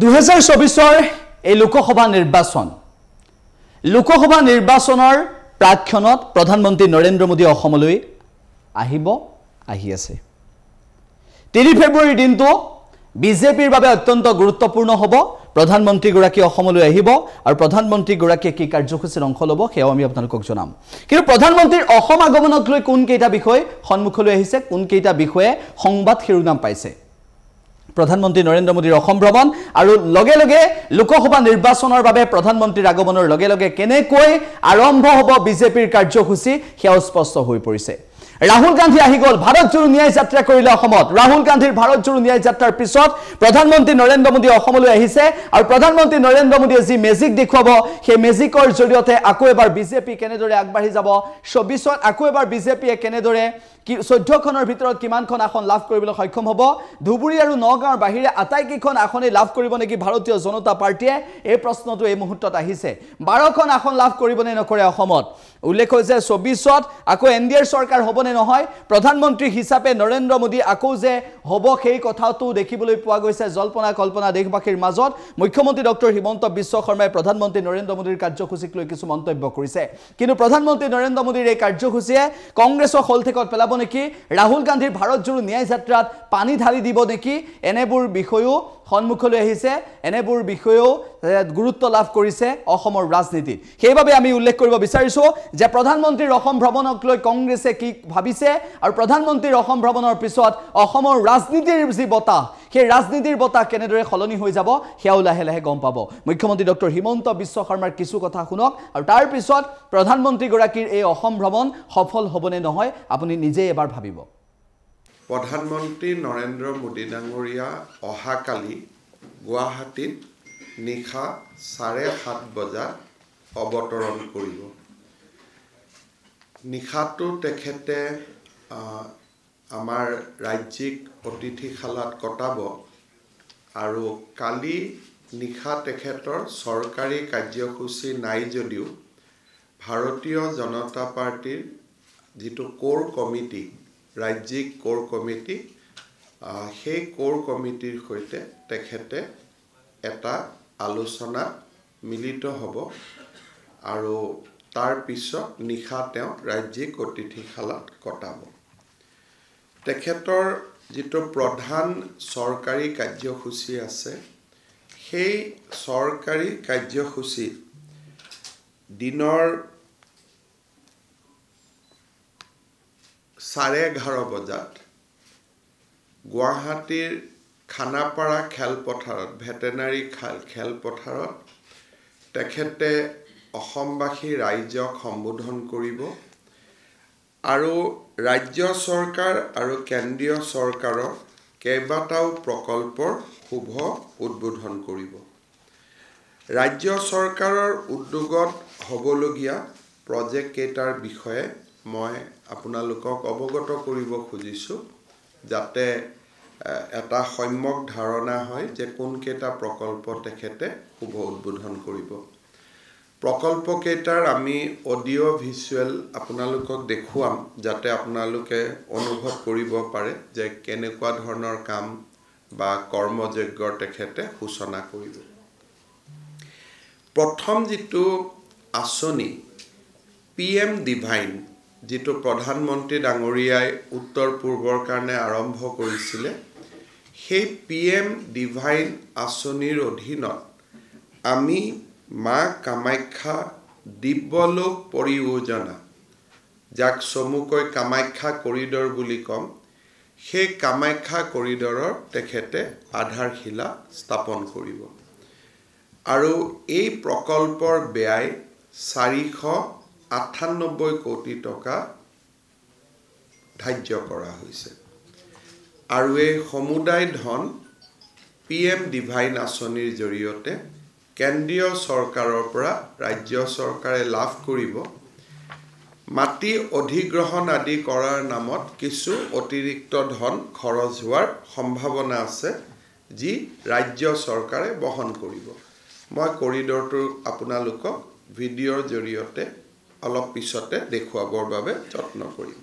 2024 এই লোকসভা নিৰ্বাচনৰ প্ৰাক্ষণত প্ৰধানমন্ত্ৰী নৰেন্দ্ৰ মোদী অসমলৈ আহি আছে 3 ফেব্ৰুৱাৰী দিনটো বিজেপিৰ বাবে অত্যন্ত গুৰুত্বপূৰ্ণ হ'ব প্ৰধানমন্ত্ৰী গৰাকী অসমলৈ আহিব আৰু প্ৰধানমন্ত্ৰী গৰাকী কি কাৰ্যসূচীৰ অংশ ল'ব হেও আমি আপোনালোকক জনাম কিন্তু প্ৰধানমন্ত্ৰীৰ অসম আগমনক লৈ কোন কেইটা বিষয় সন্মুখলৈ আহিছে কোন কেইটা বিষয়ে সংবাদ শিৰোনাম পাইছে প্ৰধানমন্ত্ৰী নৰেন্দ্ৰ মোদীৰ অসম ভ্ৰমণ আৰু লগে লগে লোকসভা নিৰ্বাচনৰ বাবে প্ৰধানমন্ত্ৰীৰ আগমনৰ লগে লগে কেনেকৈ আৰম্ভ হ'ব বিজেপিৰ কাৰ্যসূচী হেও স্পষ্ট হৈ পৰিছে ৰাহুল গান্ধী আহি গল ভাৰত জোড়ো ন্যায় যাত্ৰা কৰিলে অসমত ৰাহুল গান্ধীৰ ভাৰত জোড়ো ন্যায় যাত্ৰাৰ পিছত প্ৰধানমন্ত্ৰী নৰেন্দ্ৰ মোদী অসমলৈ আহিছে আৰু প্ৰধানমন্ত্ৰী নৰেন্দ্ৰ মোদীয়ে যি মেজিক দেখুৱাব সেই মেজিকৰ জৰিয়তে আকৌ এবাৰ বিজেপি কেনেদৰে আগবাঢ়ি যাব 24ত আকৌ এবাৰ বিজেপিয়ে কেনেদৰে 14 খনৰ ভিতৰত কিমানখন আসন লাভ কৰিবলৈ সক্ষম হ'ব ধুবুৰী আৰু নগাঁৱৰ বাহিৰে আটাইকেইখন আসনে লাভ কৰিব নেকি ভাৰতীয় জনতা পাৰ্টিয়ে এই প্ৰশ্নটো এই মুহূৰ্তত আহিছে 12খন আসন লাভ কৰিব নে নকৰে অসমত উল্লেখ হৈছে 24ত আকৌ এনডিএৰ চৰকাৰ হ'বনে নহয় প্ৰধানমন্ত্ৰী হিচাপে নৰেন্দ্ৰ মোদী আকৌ যে হ'ব সেই কথাটো দেখিবলৈ পোৱা গৈছে জল্পনা কল্পনা দেশবাসীৰ মাজত মুখ্যমন্ত্ৰী ডক্টৰ হিমন্ত বিশ্ব শৰ্মাই প্ৰধানমন্ত্ৰী নৰেন্দ্ৰ মোদীৰ কাৰ্যসূচীক লৈ কিছু মন্তব্য কৰিছে কিন্তু প্ৰধানমন্ত্ৰী নৰেন্দ্ৰ মোদীৰ এই কাৰ্যসূচীয়ে কংগ্ৰেছৰ হলঠেকত পেলাব নেকি ৰাহুল গান্ধীৰ ভাৰত জোড়ো ন্যায় যাত্ৰাত পানী ঢালি দিব নেকি এনেবোৰ বিষয়ও সন্মুখলৈ আহিছে এনেবোৰ বিষয়ও গুৰুত্ব লাভ কৰিছে অসমৰ ৰাজনীতিত সেইবাবে আমি উল্লেখ কৰিব বিচাৰিছো যে প্ৰধানমন্ত্ৰীৰ অসম ভ্ৰমণক লৈ কংগ্ৰেছে কি ভাবিছে আৰু প্ৰধানমন্ত্ৰীৰ অসম ভ্ৰমণৰ পিছত অসমৰ ৰাজনীতিৰ যি বতাহ সেই ৰাজনীতিৰ বতাহ কেনেদৰে খলনি হৈ যাব হেও লাহে লাহে গম পাব মুখ্যমন্ত্ৰী ডক্টৰ হিমন্ত বিশ্ব শৰ্মাৰ কিছু কথা শুনক আৰু তাৰ পিছত প্ৰধানমন্ত্ৰী গৰাকীৰ এই অসম ভ্ৰমণ সফল হ'বনে নহয় আপুনি নিজে এবাৰ ভাবিব প্ৰধানমন্ত্ৰী নৰেন্দ্ৰ মোদী ডাঙৰীয়া অহাকালি গুৱাহাটীত নিশা 7:30 বজাত অৱতৰণ কৰিব নিশাটো তেখেতে আমাৰ ৰাজ্যিক অতিথিশালাত কটাব আৰু কালি নিশা তেখেতৰ চৰকাৰী কাৰ্যসূচী নাই যদিও ভাৰতীয় জনতা পাৰ্টিৰ যিটো কোৰ কমিটি ৰাজ্যিক কোৰ কমিটি সেই কোৰ কমিটিৰ সৈতে তেখেতে এটা আলোচনা মিলিত হ'ব আৰু তাৰ পিছত নিশা তেওঁ ৰাজ্যিক অতিথিশালাত কটাব তেখেতৰ যিটো প্ৰধান চৰকাৰী কাৰ্যসূচী আছে সেই চৰকাৰী কাৰ্যসূচী দিনৰ 11:30 বজাত গুৱাহাটীৰ খানাপাৰা খেলপথাৰত ভেটেনাৰী খেলপথাৰত তেখেতে অসমবাসী ৰাইজক সম্বোধন কৰিব আৰু ৰাজ্য চৰকাৰ আৰু কেন্দ্ৰীয় চৰকাৰৰ কেইবাটাও প্ৰকল্পৰ শুভ উদ্বোধন কৰিব ৰাজ্য চৰকাৰৰ উদ্যোগত হ'বলগীয়া প্ৰজেক্ট কেইটাৰ বিষয়ে মই আপোনালোকক অৱগত কৰিব খুজিছোঁ যাতে এটা সম্যক ধাৰণা হয় যে কোন কেইটা প্ৰকল্প তেখেতে শুভ উদ্বোধন কৰিব প্ৰকল্প কেইটাৰ আমি অডিও ভিজুৱেল আপোনালোকক দেখুৱাম যাতে আপোনালোকে অনুভৱ কৰিব পাৰে যে কেনেকুৱা ধৰণৰ কাম বা কৰ্মযজ্ঞৰ তেখেতে সূচনা কৰিব প্ৰথম যিটো আঁচনি PM ডিভাইন যিটো প্ৰধানমন্ত্ৰী ডাঙৰীয়াই উত্তৰ পূৰ্বৰ কাৰণে আৰম্ভ কৰিছিলে সেই PM ডিভাইন আঁচনিৰ অধীনত আমি মা কামাখ্যা দিব্যলোক পৰিযোজনা যাক চমুকৈ কামাখ্যা কৰিডৰ বুলি কম সেই কামাখ্যা কৰিডৰৰ তেখেতে আধাৰশিলা স্থাপন কৰিব আৰু এই প্ৰকল্পৰ ব্যয় 498 কোটি টকা ধাৰ্য কৰা হৈছে আৰু এই সমুদায় ধন PM ডিভাইন আঁচনিৰ জৰিয়তে কেন্দ্ৰীয় চৰকাৰৰ পৰা ৰাজ্য চৰকাৰে লাভ কৰিব মাটি অধিগ্ৰহণ আদি কৰাৰ নামত কিছু অতিৰিক্ত ধন খৰচ হোৱাৰ সম্ভাৱনা আছে যি ৰাজ্য চৰকাৰে বহন কৰিব মই কৰিডৰটো আপোনালোকক ভিডিঅ'ৰ জৰিয়তে অলপ পিছতে দেখুৱাবৰ বাবে যত্ন কৰিম